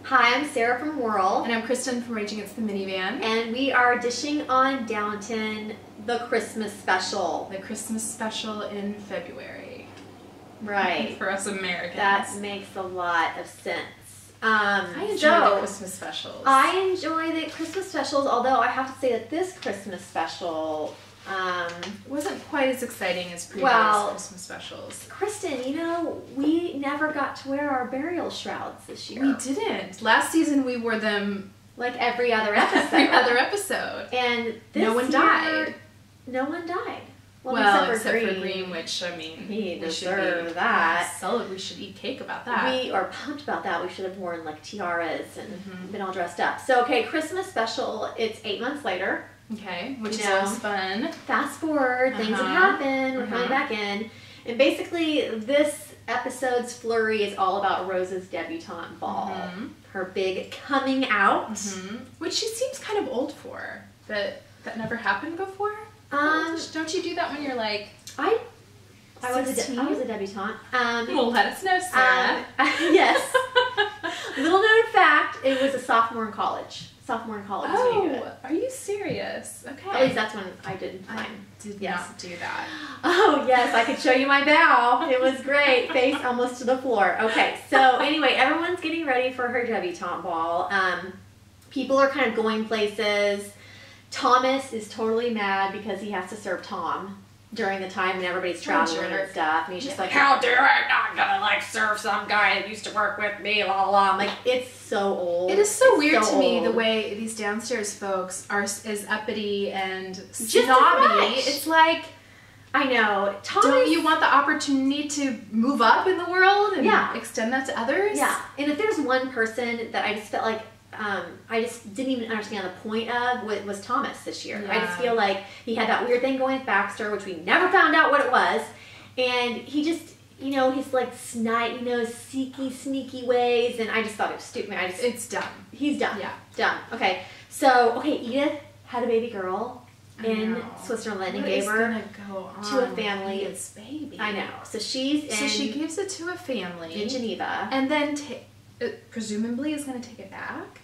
Hi, I'm Sarah from Whirl. And I'm Kristen from Raging Against the Minivan. And we are dishing on Downton, the Christmas special. The Christmas special in February. Right. For us Americans. That makes a lot of sense. I enjoy the Christmas specials. I enjoy the Christmas specials, although I have to say that this Christmas special wasn't quite as exciting as previous Christmas specials. Kristen, you know, we never got to wear our burial shrouds this year. We didn't. Last season we wore them like every other episode. every other episode. And this no one died. No one died. Well, except for Green, which, I mean, he deserved that. We should eat cake about that. We are pumped about that. We should have worn like tiaras and been all dressed up. So, okay, Christmas special, it's 8 months later. Okay, which is always fun. Fast forward, things have happened, we're coming back in. And basically, this episode's flurry is all about Rose's debutante ball. Her big coming out. Which she seems kind of old for. But that never happened before? Don't you do that when you're like I was a debutante. Well, let us know, Sarah. Yes. Little known fact, it was a sophomore in college. Sophomore in college. Oh, are you serious? Okay. At least that's when I did mine. I did not do that. Oh, yes, I could show you my bow. It was great. Face almost to the floor. Okay, so anyway, everyone's getting ready for her debutante ball. People are kind of going places. Thomas is totally mad because he has to serve Tom during the time when everybody's traveling and stuff. And he's just like, how dare I not gonna like serve some guy that used to work with me, blah, blah, blah. I'm like, it's so old. It is so weird to me the way these downstairs folks are as uppity and snobby. It's like, I know. Don't you want the opportunity to move up in the world and extend that to others? Yeah. And if there's one person that I just felt like I just didn't even understand the point of was Thomas this year. I just feel like he had that weird thing going with Baxter, which we never found out what it was. And he just, you know, he's like snide, you know, sneaky ways. And I just thought it was stupid. It's dumb. He's dumb. Yeah. Dumb. Okay. So, Edith had a baby girl in Switzerland and gave her to a family. It's baby. I know. So she's in. So she gives it to a family in Geneva. And then presumably is going to take it back.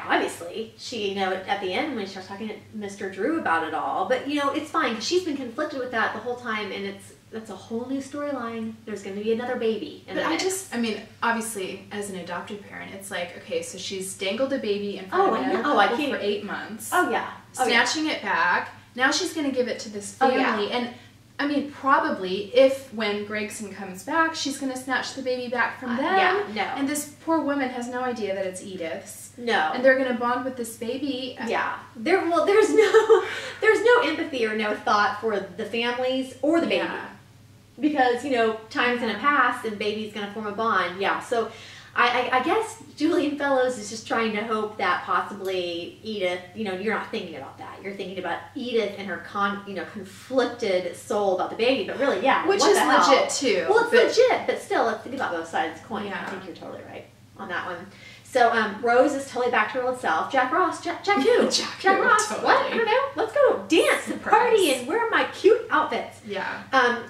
Obviously. She, you know, at the end when she starts talking to Mr. Drew about it all. But, you know, it's fine because she's been conflicted with that the whole time, and that's a whole new storyline. There's going to be another baby. But I mean, obviously, as an adopted parent, it's like, okay, so she's dangled a baby in front of another couple for 8 months. Oh, yeah. Snatching it back. Now she's going to give it to this family. And I mean, probably, when Gregson comes back, she's going to snatch the baby back from them. And this poor woman has no idea that it's Edith's. No. And they're going to bond with this baby. Yeah. There's no empathy or no thought for the families or the baby. Because, you know, time's going to pass and baby's going to form a bond. Yeah. So I guess Julian Fellows is just trying to hope that possibly Edith, you know, you're not thinking about that. You're thinking about Edith and her conflicted soul about the baby. But really, which is legit too. Well, it's legit, but still, let's think about both sides of the coin. I think you're totally right on that one. So Rose is totally back to her old self. Jack Ross, Jack who? Jack Ross. Totally. What? I don't know. Let's go dance and party and wear my cute outfits. Yeah.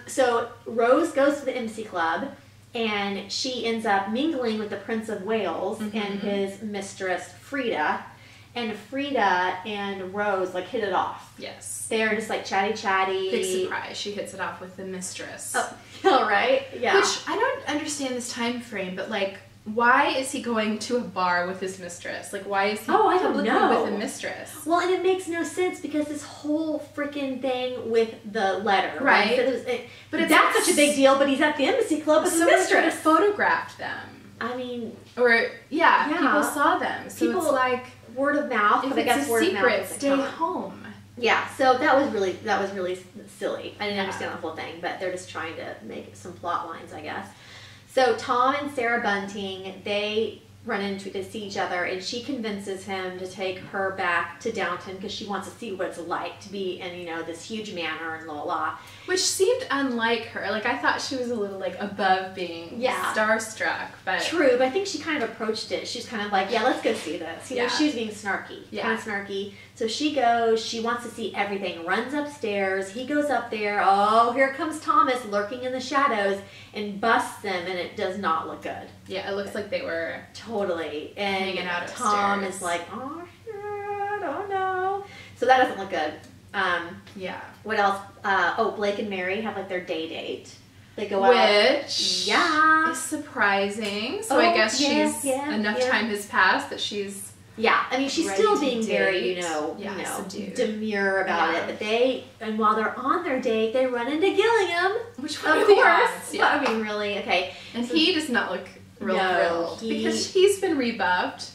So Rose goes to the MC Club. And she ends up mingling with the Prince of Wales and his mistress, Frida. And Frida and Rose, like, hit it off. Yes. They're just, like, chatty. Big surprise. She hits it off with the mistress. Oh, all right. Yeah. Which, I don't understand this time frame, but, like, why is he going to a bar with his mistress? Like, why is he publicly with a mistress? Well, and it makes no sense because this whole freaking thing with the letter. Right. But that's such a big deal, but he's at the embassy club with his mistress. Photographed them. I mean. Or, people saw them. So people, it's like. Word of mouth. If it's a secret, stay home. Yeah, so that was really silly. I didn't understand the whole thing, but they're just trying to make some plot lines, I guess. So Tom and Sarah Bunting, they to see each other, and she convinces him to take her back to Downton because she wants to see what it's like to be in, you know, this huge manor and la la. Which seemed unlike her. Like, I thought she was a little, like, above being starstruck. But true, but I think she kind of approached it. She's kind of like, yeah, let's go see this. You know, she was being snarky. Kind of snarky. So she goes, she wants to see everything, runs upstairs, he goes up there, oh, here comes Thomas lurking in the shadows, and busts them, and it does not look good. Yeah, it looks like they were Totally. And hanging out Tom upstairs. is like, oh shit, oh no. So that doesn't look good. Yeah. What else? Blake and Mary have like their date. They go out. Which is surprising. So I guess enough time has passed that she's I mean she's still being very, subdued. demure about it. But while they're on their date, they run into Gillingham. Which of course. Yeah. I mean, really, okay. And he does not look real thrilled because he's been rebuffed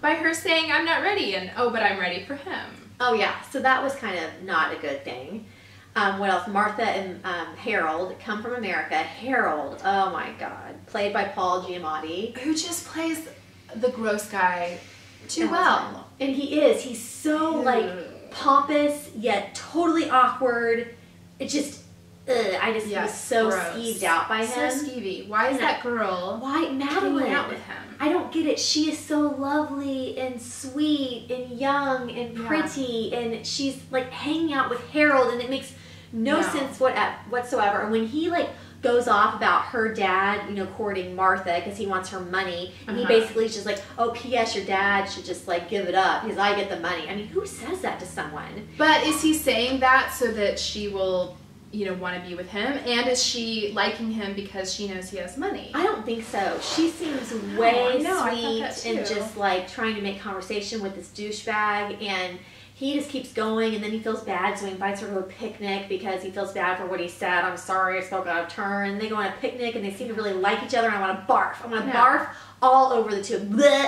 by her saying, "I'm not ready," and but I'm ready for him. Oh yeah, so that was kind of not a good thing. What else? Martha and Harold come from America. Harold, oh my God, played by Paul Giamatti, who just plays the gross guy too well. And he's so like pompous yet totally awkward. It just, I just was so skeeved out by him. So skeevy. Why is that girl? Why Madeline? Hanging out with him? I don't get it. She is so lovely and sweet and young and pretty, and she's like hanging out with Harold, and it makes no sense whatsoever. And when he like goes off about her dad, courting Martha because he wants her money, and he basically is just like, oh, P.S. your dad should just like give it up because I get the money. I mean, who says that to someone? But is he saying that so that she will, want to be with him? And is she liking him because she knows he has money? I don't think so. She seems way sweet and just like trying to make conversation with this douchebag, and he just keeps going, and then he feels bad, so he invites her to a picnic because he feels bad for what he said. I'm sorry, I spoke out of turn. And they go on a picnic, and they seem to really like each other, and I want to barf. I want to barf all over the two,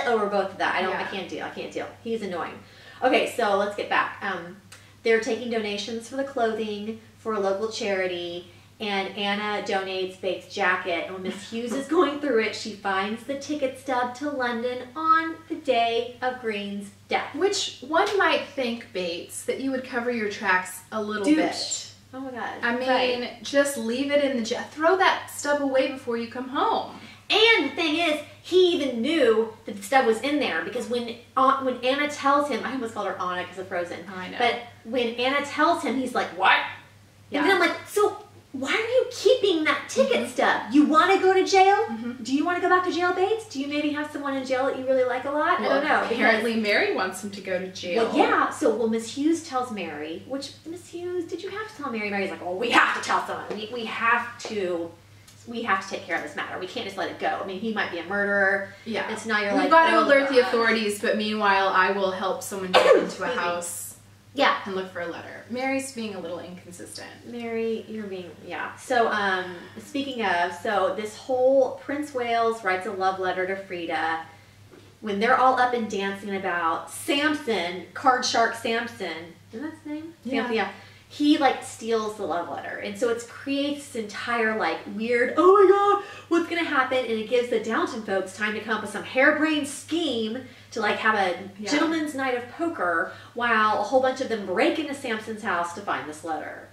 over both of that. I can't deal. He's annoying. Okay, so let's get back. They're taking donations for the clothing for a local charity, and Anna donates Bates' jacket, and when Miss Hughes is going through it, she finds the ticket stub to London on the day of Green's death. Which one might think, Bates, that you would cover your tracks a little bit. Oh my God. I mean, just leave it in the throw that stub away before you come home. And the thing is, he even knew that the stub was in there because when Anna tells him, I almost called her Anna because of Frozen. I know. But when Anna tells him, he's like, what? Yeah. And then I'm like, so why are you keeping that ticket stub? You want to go to jail? Do you want to go back to jail, Bates? Do you maybe have someone in jail that you really like a lot? Well, I don't know. Apparently Mary wants him to go to jail. Well, yeah. So, Miss Hughes tells Mary, Miss Hughes, did you have to tell Mary? Mary's like, oh, we have to tell someone. We have to take care of this matter. We can't just let it go. I mean, he might be a murderer. Yeah. And so now you're We've got to alert the authorities, but meanwhile, I will help someone get into a house. Yeah. And look for a letter. Mary's being a little inconsistent. Mary, you're being, So, speaking of, this whole Prince Wales writes a love letter to Frida when they're all up and dancing about Samson, Card Shark Samson. Is that his name? Yeah. Samson, yeah. He, like, steals the love letter. And so it creates this entire, like, weird, oh my God, what's going to happen? And it gives the Downton folks time to come up with some harebrained scheme to, like, have a gentleman's night of poker while a whole bunch of them break into Samson's house to find this letter.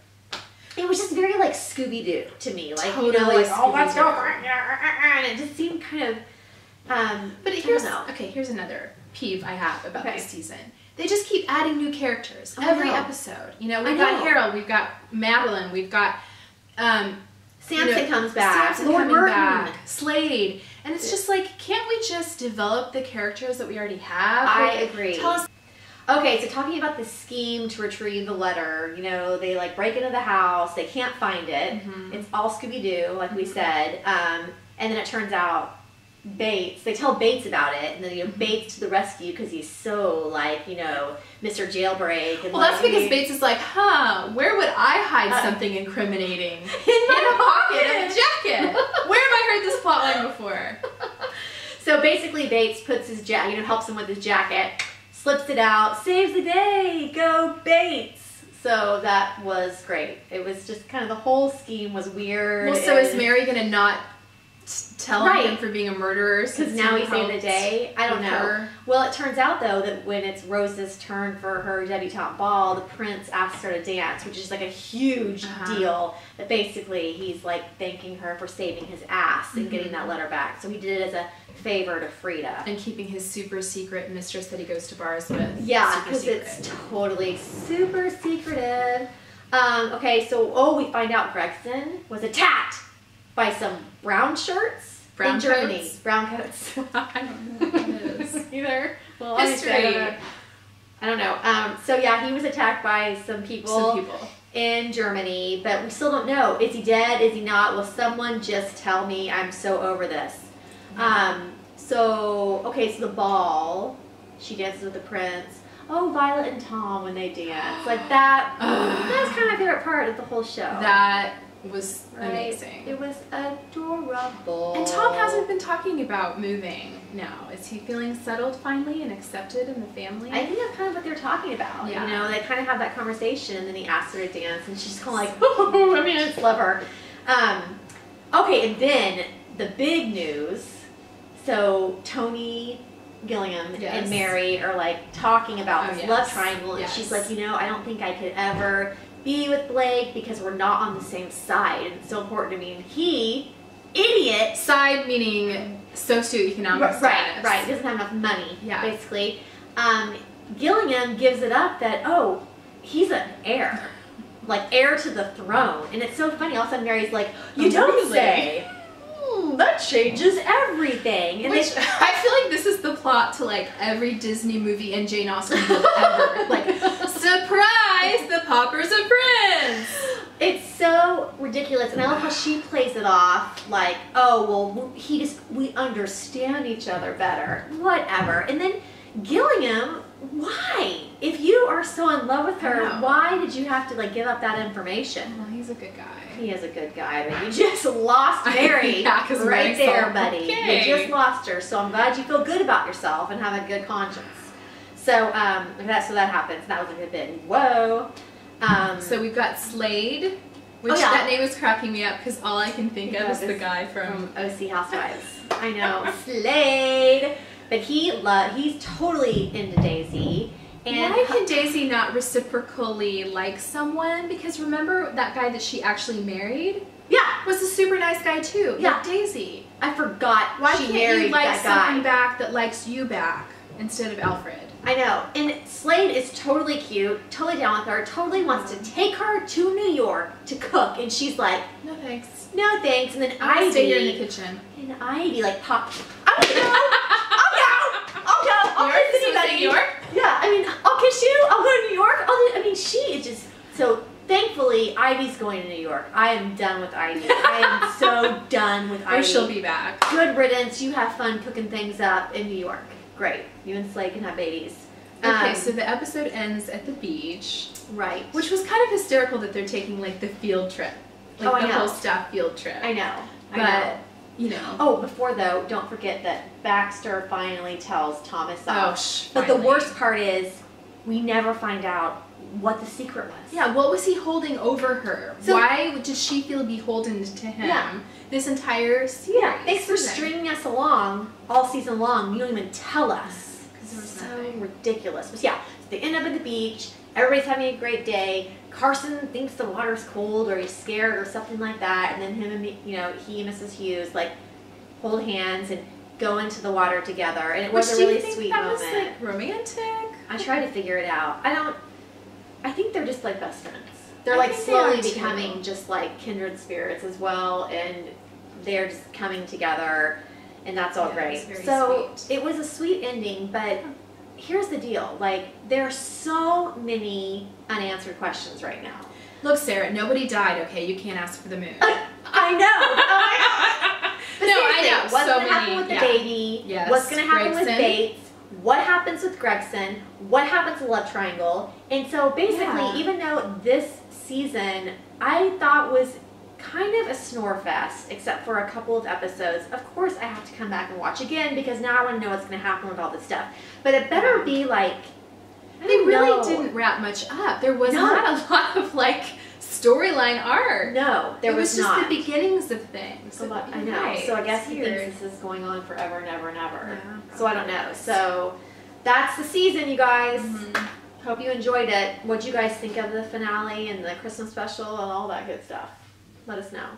It was just very, like, Scooby-Doo to me. Like, totally oh, let's go. And it just seemed kind of, but here's another peeve I have about this season. They just keep adding new characters every episode. We've got Harold, we've got Madeline, we've got Samson comes back, Samson coming back, Slade, and it's just like, can't we just develop the characters that we already have? I agree. Tell us. Okay, so talking about the scheme to retrieve the letter, they like break into the house, they can't find it. It's all Scooby-Doo, like we said, and then it turns out Bates, they tell Bates about it, and then Bates to the rescue because he's so like, Mr. Jailbreak. And well, that's because Bates is like, where would I hide something incriminating? In a pocket of a jacket. Where have I heard this plotline before? So basically Bates puts his helps him with his jacket, slips it out, saves the day, go Bates. So that was great. It was just kind of, the whole scheme was weird. Well, so is Mary going to not tell him for being a murderer because now he saved the day? I don't know. Well, it turns out though that when it's Rose's turn for her debutante ball, the prince asks her to dance, which is like a huge deal. That basically he's like thanking her for saving his ass and getting that letter back. So he did it as a favor to Frida and keeping his super secret mistress that he goes to bars with. Yeah, because it's totally super secretive. Okay, so we find out Gregson was attacked by some brown shirts Brown in Germany. coats? Brown coats. I don't know what that is. Either. Well, History. I don't know. So yeah, he was attacked by some people in Germany, but we still don't know. Is he dead? Is he not? Will someone just tell me? I'm so over this. So the ball. She dances with the prince. Oh, Violet and Tom when they dance. Like that. That's kind of my favorite part of the whole show. That was amazing. It was adorable. And Tom hasn't been talking about moving now. Is he feeling settled finally and accepted in the family? I think that's kind of what they're talking about. Yeah. You know, they kind of have that conversation, and then he asks her to dance, and she's kind of like, oh, I just love her. Okay, and then the big news. So Tony Gillingham and Mary are like talking about this love triangle, and she's like, I don't think I could ever be with Blake because we're not on the same side, and it's so important to me. And he, idiot, side meaning socioeconomic status. Right, doesn't have enough money, basically. Gillingham gives it up that he's an heir, like heir to the throne, and it's so funny. All of a sudden, Mary's like, "You don't say." That changes everything. And Which I feel like this is the plot to like every Disney movie and Jane Austen book ever. Like, surprise, the pauper's a prince. It's so ridiculous, and I love how she plays it off like, we understand each other better, whatever. And then Gillingham, why? If you are so in love with her, why did you have to like give up that information? Well, he's a good guy. He is a good guy, but you just lost Mary right there, buddy. Okay. You just lost her, so I'm glad you feel good about yourself and have a good conscience. So that happens. That was a good bit. Whoa. So we've got Slade, which that name is cracking me up because all I can think of is the guy from OC Housewives. I know, Slade. But he's totally into Daisy. And why can Daisy not reciprocally like someone? Because remember that guy that she actually married? Yeah. Was a super nice guy too. Yeah. Like Daisy. I forgot why she can't married you like that guy. someone back that likes you back instead of Alfred? I know. And Slade is totally cute, totally down with her, totally wants to take her to New York to cook. And she's like, no thanks. No thanks. And then I'll stay here in the kitchen. And Ivy like pop. I'll go. I'll kiss anybody. New York? Yeah, I mean, I'll kiss you. I'll go to New York. She is just so. Thankfully, Ivy's going to New York. I am done with Ivy. I am so done with Ivy. Or she'll be back. Good riddance. You have fun cooking things up in New York. Great. You and Slade can have babies. Okay, so the episode ends at the beach. Right. Which was kind of hysterical that they're taking like the field trip. Like the whole staff field trip. I know. But before though, don't forget that Baxter finally tells Thomas off. But finally. the worst part is we never find out what the secret was. Yeah, what was he holding over her? So, why did she feel beholden to him this entire series? Yeah, thanks for stringing us along all season long. You don't even tell us. Because it was so ridiculous. But yeah, so they end up at the beach. Everybody's having a great day. Carson thinks the water's cold or he's scared or something like that. And then he and Mrs. Hughes like hold hands and go into the water together. And it was a really sweet moment. Was like romantic? I tried to figure it out. I think they're just like best friends. They're like slowly becoming just like kindred spirits as well, and they're just coming together, and that's all great. So it was a sweet ending, but here's the deal: like there are so many unanswered questions right now. Look, Sarah, nobody died. Okay, you can't ask for the moon. I know. But no, I know. What's going to happen with the baby? Yes. What's going to happen with Bates? What happens with Gregson? What happens to Love Triangle? And so basically, even though this season I thought was kind of a snore fest, except for a couple of episodes, of course I have to come back and watch again because now I want to know what's going to happen with all this stuff. But it better be like, they really didn't wrap much up. There was not a lot of like storyline arc. No, there was not. It was just the beginnings of things. I know. Right. So I guess he thinks this is going on forever and ever and ever. Yeah, so I don't know. So that's the season, you guys. Hope you enjoyed it. What'd you guys think of the finale and the Christmas special and all that good stuff? Let us know.